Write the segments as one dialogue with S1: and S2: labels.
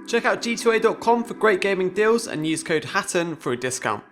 S1: Check out g2a.com for great gaming deals and use code Hatton for a discount.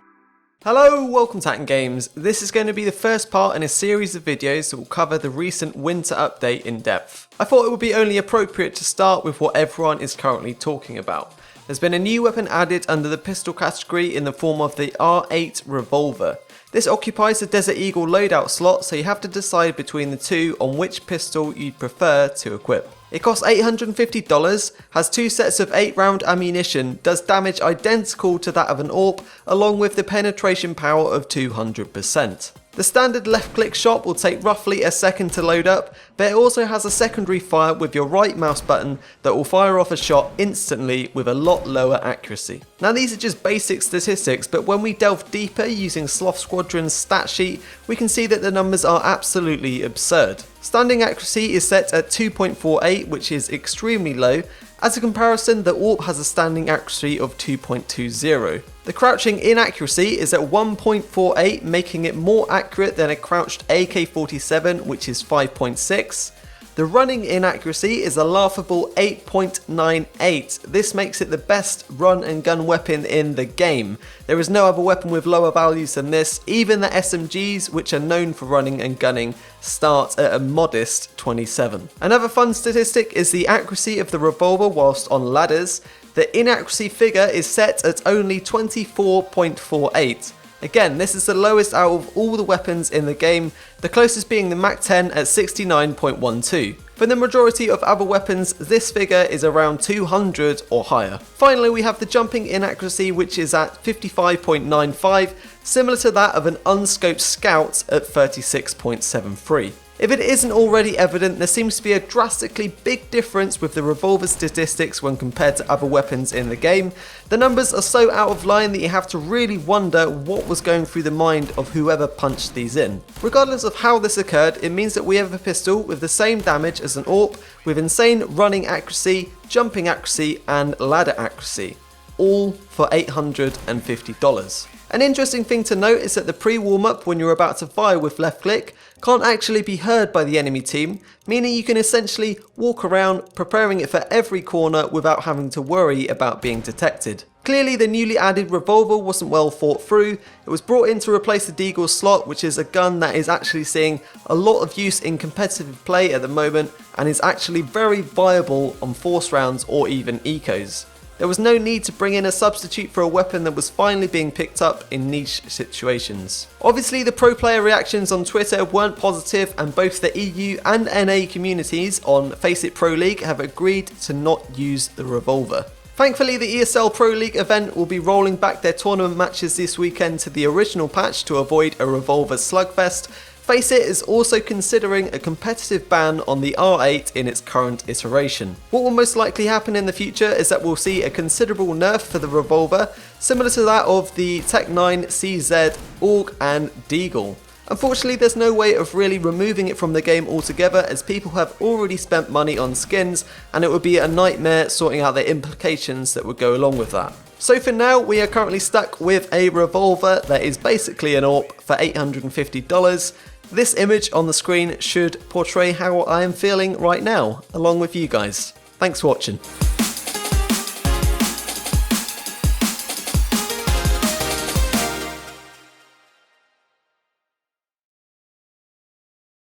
S1: Hello, welcome to Hatton Games. This is going to be the first part in a series of videos that will cover the recent winter update in depth. I thought it would be only appropriate to start with what everyone is currently talking about. There's been a new weapon added under the pistol category in the form of the R8 Revolver. This occupies the Desert Eagle loadout slot, so you have to decide between the two on which pistol you'd prefer to equip. It costs $850, has two sets of 8-round ammunition, does damage identical to that of an AWP, along with the penetration power of 200%. The standard left click shot will take roughly a second to load up, but it also has a secondary fire with your right mouse button that will fire off a shot instantly with a lot lower accuracy. Now these are just basic statistics, but when we delve deeper using Sloth Squadron's stat sheet, we can see that the numbers are absolutely absurd. Standing accuracy is set at 2.48, which is extremely low. As a comparison, the AWP has a standing accuracy of 2.20. The crouching inaccuracy is at 1.48, making it more accurate than a crouched AK-47, which is 5.6. The running inaccuracy is a laughable 8.98. This makes it the best run and gun weapon in the game. There is no other weapon with lower values than this. Even the SMGs, which are known for running and gunning, start at a modest 27. Another fun statistic is the accuracy of the revolver whilst on ladders. The inaccuracy figure is set at only 24.48. Again, this is the lowest out of all the weapons in the game, the closest being the MAC-10 at 69.12. For the majority of other weapons, this figure is around 200 or higher. Finally, we have the jumping inaccuracy, which is at 55.95, similar to that of an unscoped scout at 36.73. If it isn't already evident, there seems to be a drastically big difference with the revolver statistics when compared to other weapons in the game. The numbers are so out of line that you have to really wonder what was going through the mind of whoever punched these in. Regardless of how this occurred, it means that we have a pistol with the same damage as an AWP, with insane running accuracy, jumping accuracy and ladder accuracy, all for $850. An interesting thing to note is that the pre-warm-up when you're about to fire with left click can't actually be heard by the enemy team, meaning you can essentially walk around preparing it for every corner without having to worry about being detected. Clearly the newly added Revolver wasn't well thought through. It was brought in to replace the Deagle slot, which is a gun that is actually seeing a lot of use in competitive play at the moment and is actually very viable on force rounds or even ecos. There was no need to bring in a substitute for a weapon that was finally being picked up in niche situations. Obviously the pro player reactions on Twitter weren't positive, and both the EU and NA communities on Face It Pro League have agreed to not use the Revolver. Thankfully, the ESL Pro League event will be rolling back their tournament matches this weekend to the original patch to avoid a Revolver slugfest. Face It is also considering a competitive ban on the R8 in its current iteration. What will most likely happen in the future is that we'll see a considerable nerf for the Revolver, similar to that of the Tech 9, CZ, AUG and Deagle. Unfortunately, there's no way of really removing it from the game altogether, as people have already spent money on skins and it would be a nightmare sorting out the implications that would go along with that. So for now, we are currently stuck with a Revolver that is basically an AWP for $850. This image on the screen should portray how I am feeling right now, along with you guys. Thanks for watching.